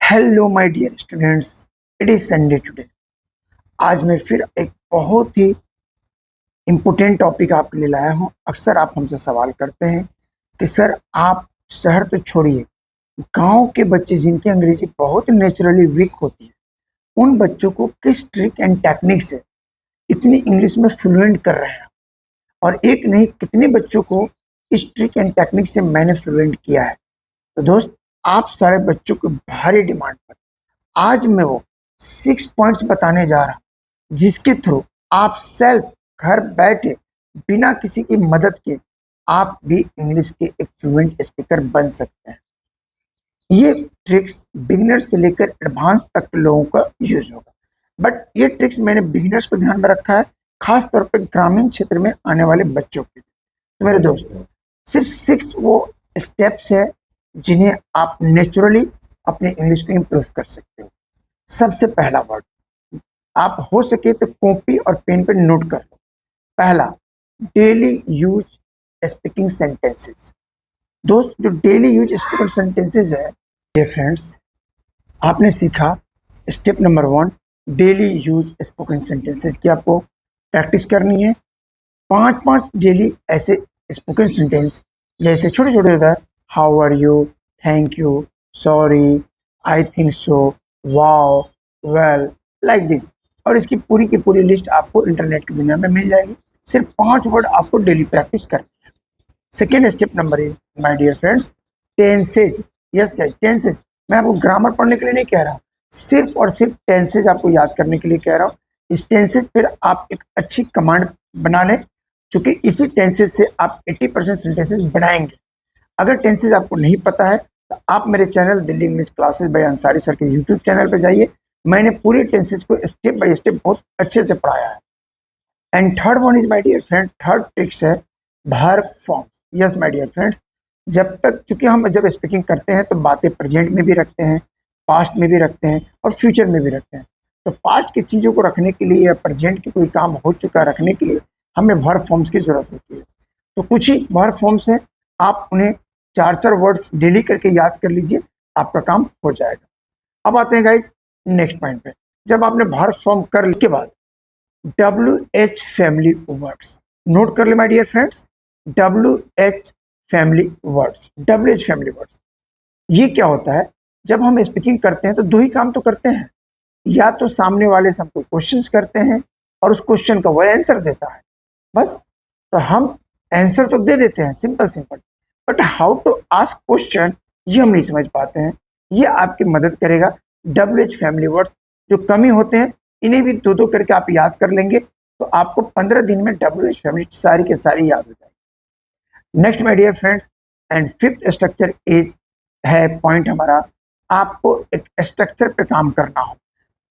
Hello my dear students, it is Sunday today. आज मैं फिर एक बहुत ही इम्पोर्टेंट टॉपिक आपके लिए लाया हूँ। अक्सर आप हमसे सवाल करते हैं कि सर आप शहर तो छोड़िए, गांव के बच्चे जिनकी अंग्रेजी बहुत नेचुरली वीक होती है, उन बच्चों को किस ट्रिक एंड टेक्निक से इतनी इंग्लिश में फ्लुएंट कर रहे हैं। और एक नहीं, कितने बच्चों को इस ट्रिक एंड टेक्निक से मैंने फ्लुएंट किया है। तो दोस्त, आप सारे बच्चों की भारी डिमांड पर आज मैं वो 6 पॉइंट्स बताने जा रहा हूं, जिसके थ्रू आप सेल्फ घर बैठे बिना किसी की मदद के आप भी इंग्लिश के एक फ्लुएंट स्पीकर बन सकते हैं। ये ट्रिक्स बिगिनर से लेकर एडवांस तक के लोगों का यूज होगा, बट ये ट्रिक्स मैंने बिगिनर्स को ध्यान में रखा है, खास तौर पर ग्रामीण क्षेत्र में आने वाले बच्चों के लिए। तो मेरे दोस्तों, सिर्फ 6 वो स्टेप्स है जिन्हें आप नेचुरली अपने इंग्लिश को इम्प्रूव कर सकते हो। सबसे पहला वर्ड, आप हो सके तो कॉपी और पेन पे नोट कर लो। पहला, डेली यूज स्पीकिंग सेंटेंसेस। दोस्त, जो डेली यूज स्पीकिंग सेंटेंसेस है, डियर फ्रेंड्स, आपने सीखा step number 1, daily use spoken sentences की आपको प्रैक्टिस करनी है। 5 5 डेली ऐसे स्पोकन सेंटेंस, जैसे छोटे छोटे होता है, how are you, thank you, sorry, I think so, wow, well, like this. और इसकी पूरी की पूरी लिस्ट आपको इंटरनेट की दुनिया में मिल जाएगी। सिर्फ 5 वर्ड आपको डेली प्रैक्टिस करनी है। Second step number is, my dear friends, tenses. Yes guys, tenses. मैं आपको ग्रामर पढ़ने के लिए नहीं कह रहा हूँ, सिर्फ और सिर्फ टेंसेज आपको याद करने के लिए कह रहा हूँ। इस टेंसेज फिर आप एक अच्छी कमांड बना लें, क्योंकि इसी टेंसेज से आप 80% सेंटेंसेज बनाएंगे। अगर टेंसेज आपको नहीं पता है तो आप मेरे channel Delhi English classes bye Ansari sir के यूट्यूब चैनल पर जाइए। मैंने पूरी टेंसेज को स्टेप बाय स्टेप बहुत अच्छे से पढ़ाया है। And third one is, my dear friend, third tricks है verb form. Yes my dear friends, जब तक, क्योंकि हम जब स्पीकिंग करते हैं तो बातें प्रेजेंट में भी रखते हैं, पास्ट में भी रखते हैं और फ्यूचर में भी रखते हैं। तो पास्ट की चीज़ों को रखने के लिए या प्रेजेंट की कोई काम हो चुका रखने के लिए हमें वर्ब फॉर्म्स की जरूरत होती है। तो कुछ ही वर्ब फॉर्म्स हैं, आप उन्हें 4 4 वर्ड्स डेली करके याद कर लीजिए, आपका काम हो जाएगा। अब आते हैं गाइज नेक्स्ट पॉइंट पे। जब आपने वर्ब फॉर्म कर के बाद WH फैमिली वर्ड्स नोट कर ले my dear friends. WH family words, WH family words, ये क्या होता है? जब हम स्पीकिंग करते हैं तो दो ही काम तो करते हैं, या तो सामने वाले से हम कोई क्वेश्चंस करते हैं और उस क्वेश्चन का वो आंसर देता है, बस। तो हम आंसर तो दे देते हैं, simple simple, but how to ask question ये हम नहीं समझ पाते हैं। ये आपकी मदद करेगा WH फैमिली वर्ड्स। जो कमी होते हैं इन्हें भी दो दो करके आप याद कर लेंगे, तो आपको 15 दिन में WH फैमिली सारी के सारी याद हो जाएगी। Next my dear friends, and fifth structure is है पॉइंट हमारा, आपको एक स्ट्रक्चर पे काम करना हो।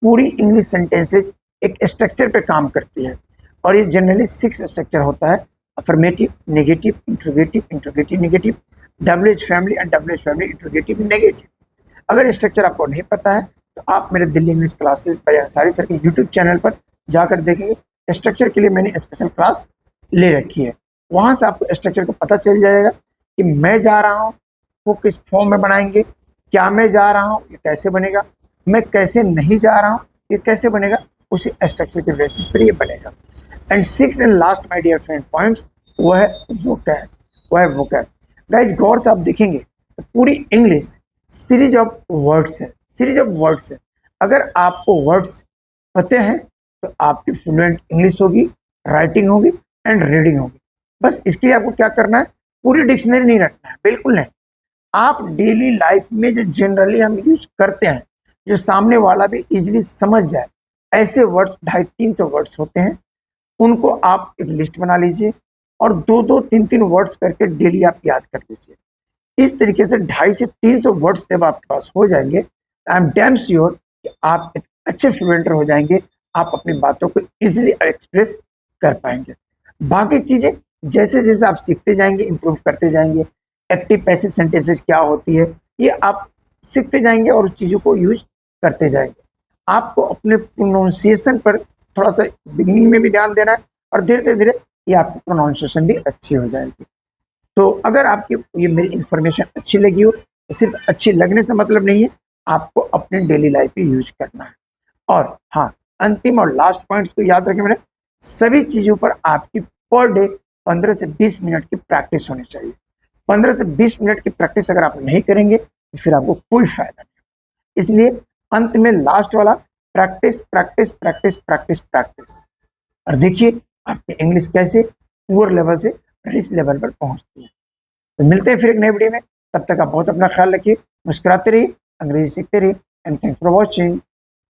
पूरी इंग्लिश सेंटेंसेज एक स्ट्रक्चर पे काम करती है, और ये जनरली 6 स्ट्रक्चर होता है: affirmative, negative, interrogative, interrogative negative, WH family and WH family interrogative negative. अगर स्ट्रक्चर आपको नहीं पता है तो आप मेरे Delhi English classes bye Ansari sir के यूट्यूब चैनल पर जाकर देखेंगे। स्ट्रक्चर के लिए मैंने स्पेशल क्लास ले रखी है, वहाँ से आपको स्ट्रक्चर को पता चल जाएगा कि मैं जा रहा हूँ वो किस फॉर्म में बनाएंगे, क्या मैं जा रहा हूँ ये कैसे बनेगा, मैं कैसे नहीं जा रहा हूँ ये कैसे बनेगा, उसी स्ट्रक्चर के बेसिस पर ये बनेगा। And 6 and last my dear friend points, वो है वोकैब। वो है वोकैब। गाइज, गौर से आप देखेंगे तो पूरी इंग्लिश सीरीज ऑफ वर्ड्स है, सीरीज ऑफ वर्ड्स है। अगर आपको वर्ड्स पते हैं तो आपकी फ्लुएंट इंग्लिश होगी, राइटिंग होगी एंड रीडिंग होगी। बस इसके लिए आपको क्या करना है, पूरी डिक्शनरी नहीं रखना है, बिल्कुल नहीं। आप डेली लाइफ में जो जनरली हम यूज करते हैं, जो सामने वाला भी इजीली समझ जाए, ऐसे वर्ड्स 250-300 वर्ड्स होते हैं, उनको आप एक लिस्ट बना लीजिए और 2 2 3 3 वर्ड्स करके डेली आप याद कर लीजिए। इस तरीके से 250 से 300 वर्ड्स जब आपके पास हो जाएंगे, आई एम डैम श्योर कि आप एक अच्छे फ्लुएंटर हो जाएंगे, आप अपनी बातों को इजीली एक्सप्रेस कर पाएंगे। बाकी चीज़ें जैसे जैसे आप सीखते जाएंगे, इंप्रूव करते जाएंगे, एक्टिव पैसिव सेंटेंसेस क्या होती है ये आप सीखते जाएंगे और उस चीज़ों को यूज करते जाएंगे। आपको अपने प्रोनाउंसिएशन पर थोड़ा सा बिगिनिंग में भी ध्यान देना है, और धीरे धीरे ये आपकी प्रोनाउंसिएशन भी अच्छी हो जाएगी। तो अगर आपकी ये मेरी इन्फॉर्मेशन अच्छी लगी हो, तो सिर्फ अच्छी लगने से मतलब नहीं है, आपको अपने डेली लाइफ में यूज करना है। और हाँ, अंतिम और लास्ट पॉइंट्स को याद रखें मैंने, सभी चीज़ों पर आपकी पर डे 15 से 20 मिनट की प्रैक्टिस होनी चाहिए। 15 से 20 मिनट की प्रैक्टिस अगर आप नहीं करेंगे तो फिर आपको कोई फायदा नहीं। इसलिए अंत में लास्ट वाला, practice practice practice practice practice. और देखिए आपकी इंग्लिश कैसे पुअर लेवल से रिच लेवल पर पहुंचती है। तो मिलते हैं फिर एक नए वीडियो में, तब तक आप बहुत अपना ख्याल रखिए, मुस्कुराते रहिए, अंग्रेजी सीखते रहिए, एंड थैंक्स फॉर वॉचिंग।